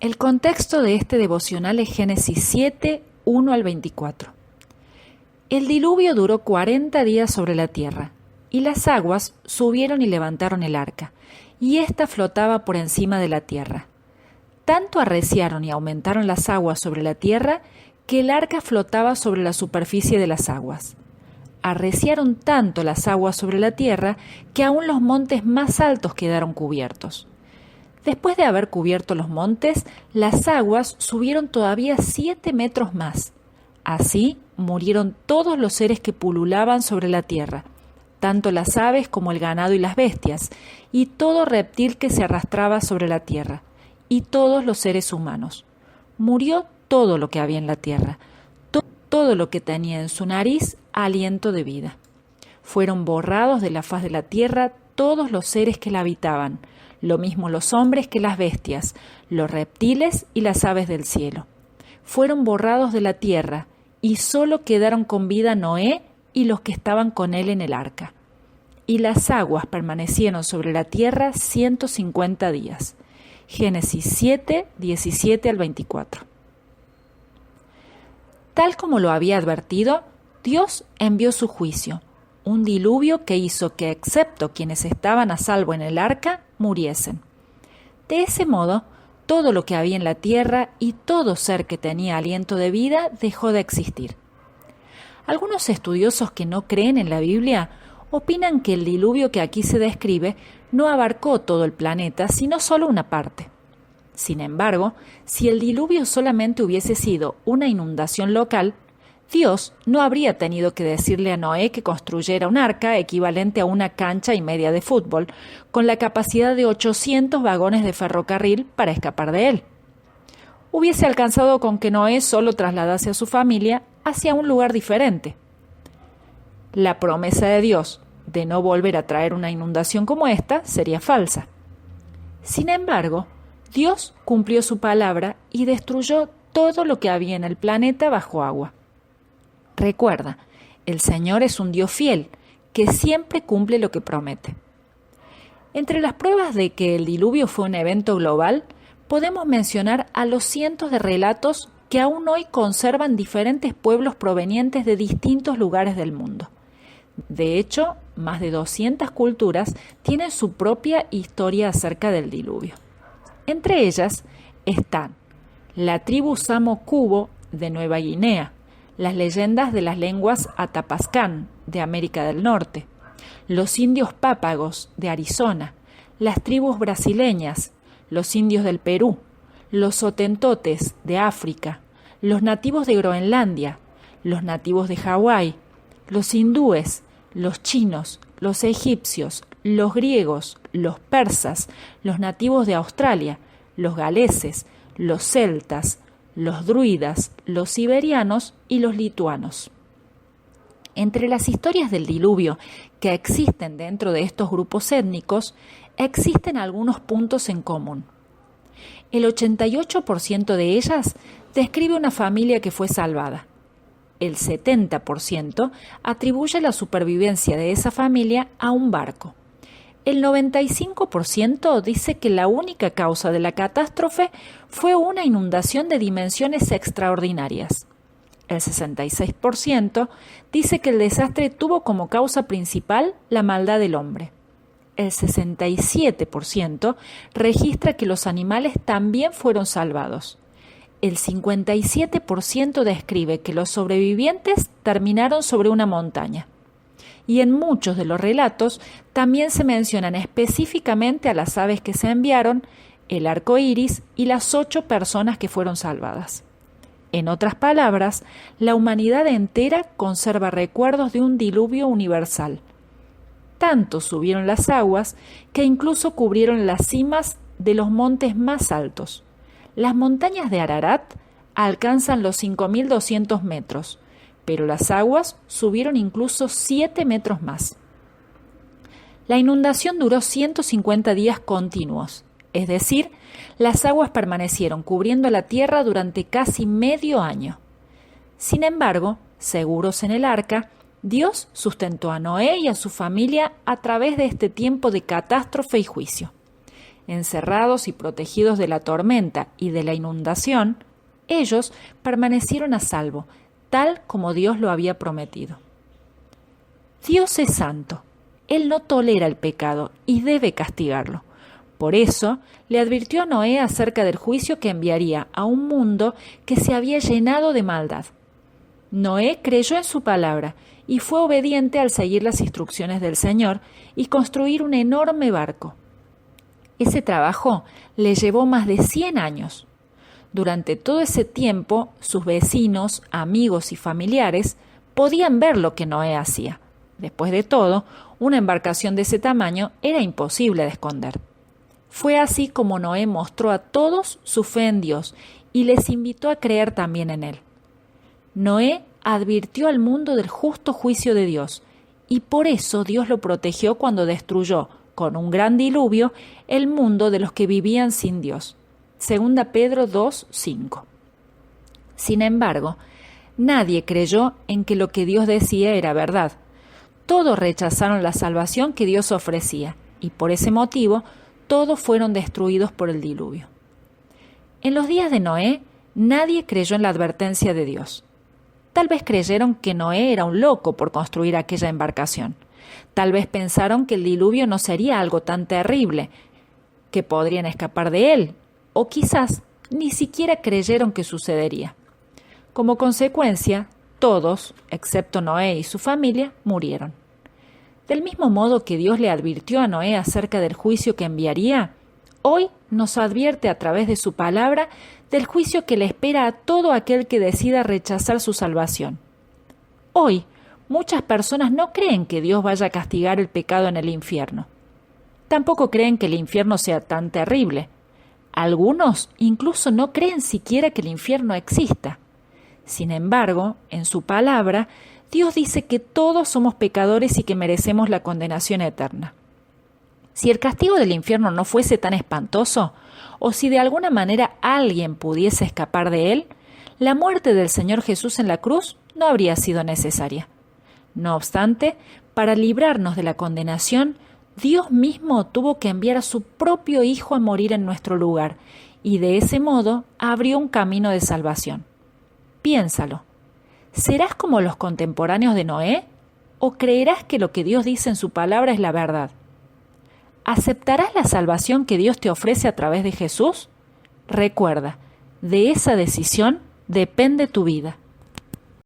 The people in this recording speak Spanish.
El contexto de este devocional es Génesis 7, 1 al 24. El diluvio duró 40 días sobre la tierra, y las aguas subieron y levantaron el arca, y ésta flotaba por encima de la tierra. Tanto arreciaron y aumentaron las aguas sobre la tierra, que el arca flotaba sobre la superficie de las aguas. Arreciaron tanto las aguas sobre la tierra, que aún los montes más altos quedaron cubiertos. Después de haber cubierto los montes, las aguas subieron todavía 7 metros más. Así murieron todos los seres que pululaban sobre la tierra, tanto las aves como el ganado y las bestias, y todo reptil que se arrastraba sobre la tierra, y todos los seres humanos. Murió todo lo que había en la tierra, todo lo que tenía en su nariz aliento de vida. Fueron borrados de la faz de la tierra todos los seres que la habitaban, lo mismo los hombres que las bestias, los reptiles y las aves del cielo. Fueron borrados de la tierra, y solo quedaron con vida Noé y los que estaban con él en el arca. Y las aguas permanecieron sobre la tierra 150 días. Génesis 7, 17 al 24. Tal como lo había advertido, Dios envió su juicio, un diluvio que hizo que, excepto quienes estaban a salvo en el arca, muriesen. De ese modo, todo lo que había en la tierra y todo ser que tenía aliento de vida dejó de existir. Algunos estudiosos que no creen en la Biblia opinan que el diluvio que aquí se describe no abarcó todo el planeta, sino solo una parte. Sin embargo, si el diluvio solamente hubiese sido una inundación local, Dios no habría tenido que decirle a Noé que construyera un arca equivalente a una cancha y media de fútbol, con la capacidad de 800 vagones de ferrocarril para escapar de él. Hubiese alcanzado con que Noé solo trasladase a su familia hacia un lugar diferente. La promesa de Dios de no volver a traer una inundación como esta sería falsa. Sin embargo, Dios cumplió su palabra y destruyó todo lo que había en el planeta bajo agua. Recuerda, el Señor es un Dios fiel, que siempre cumple lo que promete. Entre las pruebas de que el diluvio fue un evento global, podemos mencionar a los cientos de relatos que aún hoy conservan diferentes pueblos provenientes de distintos lugares del mundo. De hecho, más de 200 culturas tienen su propia historia acerca del diluvio. Entre ellas están la tribu Samo-Cubo de Nueva Guinea, las leyendas de las lenguas Atapascán de América del Norte, los indios Pápagos de Arizona, las tribus brasileñas, los indios del Perú, los Hotentotes de África, los nativos de Groenlandia, los nativos de Hawái, los hindúes, los chinos, los egipcios, los griegos, los persas, los nativos de Australia, los galeses, los celtas, los druidas, los siberianos y los lituanos. Entre las historias del diluvio que existen dentro de estos grupos étnicos, existen algunos puntos en común. El 88% de ellas describe una familia que fue salvada. El 70% atribuye la supervivencia de esa familia a un barco. El 95% dice que la única causa de la catástrofe fue una inundación de dimensiones extraordinarias. El 66% dice que el desastre tuvo como causa principal la maldad del hombre. El 67% registra que los animales también fueron salvados. El 57% describe que los sobrevivientes terminaron sobre una montaña. Y en muchos de los relatos también se mencionan específicamente a las aves que se enviaron, el arco iris y las 8 personas que fueron salvadas. En otras palabras, la humanidad entera conserva recuerdos de un diluvio universal. Tanto subieron las aguas que incluso cubrieron las cimas de los montes más altos. Las montañas de Ararat alcanzan los 5.200 metros, pero las aguas subieron incluso 7 metros más. La inundación duró 150 días continuos, es decir, las aguas permanecieron cubriendo la tierra durante casi medio año. Sin embargo, seguros en el arca, Dios sustentó a Noé y a su familia a través de este tiempo de catástrofe y juicio. Encerrados y protegidos de la tormenta y de la inundación, ellos permanecieron a salvo, tal como Dios lo había prometido. Dios es santo. Él no tolera el pecado y debe castigarlo. Por eso le advirtió a Noé acerca del juicio que enviaría a un mundo que se había llenado de maldad. Noé creyó en su palabra y fue obediente al seguir las instrucciones del Señor y construir un enorme barco. Ese trabajo le llevó más de 100 años. Durante todo ese tiempo, sus vecinos, amigos y familiares podían ver lo que Noé hacía. Después de todo, una embarcación de ese tamaño era imposible de esconder. Fue así como Noé mostró a todos su fe en Dios y les invitó a creer también en Él. Noé advirtió al mundo del justo juicio de Dios, y por eso Dios lo protegió cuando destruyó, con un gran diluvio, el mundo de los que vivían sin Dios. 2 Pedro 2:5. Sin embargo, nadie creyó en que lo que Dios decía era verdad. Todos rechazaron la salvación que Dios ofrecía, y por ese motivo, todos fueron destruidos por el diluvio. En los días de Noé, nadie creyó en la advertencia de Dios. Tal vez creyeron que Noé era un loco por construir aquella embarcación. Tal vez pensaron que el diluvio no sería algo tan terrible, que podrían escapar de él, o quizás ni siquiera creyeron que sucedería. Como consecuencia, todos, excepto Noé y su familia, murieron. Del mismo modo que Dios le advirtió a Noé acerca del juicio que enviaría, hoy nos advierte a través de su palabra del juicio que le espera a todo aquel que decida rechazar su salvación. Hoy, muchas personas no creen que Dios vaya a castigar el pecado en el infierno. Tampoco creen que el infierno sea tan terrible. Algunos incluso no creen siquiera que el infierno exista. Sin embargo, en su palabra, Dios dice que todos somos pecadores y que merecemos la condenación eterna. Si el castigo del infierno no fuese tan espantoso, o si de alguna manera alguien pudiese escapar de él, la muerte del Señor Jesús en la cruz no habría sido necesaria. No obstante, para librarnos de la condenación, Dios mismo tuvo que enviar a su propio Hijo a morir en nuestro lugar, y de ese modo abrió un camino de salvación. Piénsalo. ¿Serás como los contemporáneos de Noé? ¿O creerás que lo que Dios dice en su palabra es la verdad? ¿Aceptarás la salvación que Dios te ofrece a través de Jesús? Recuerda, de esa decisión depende tu vida.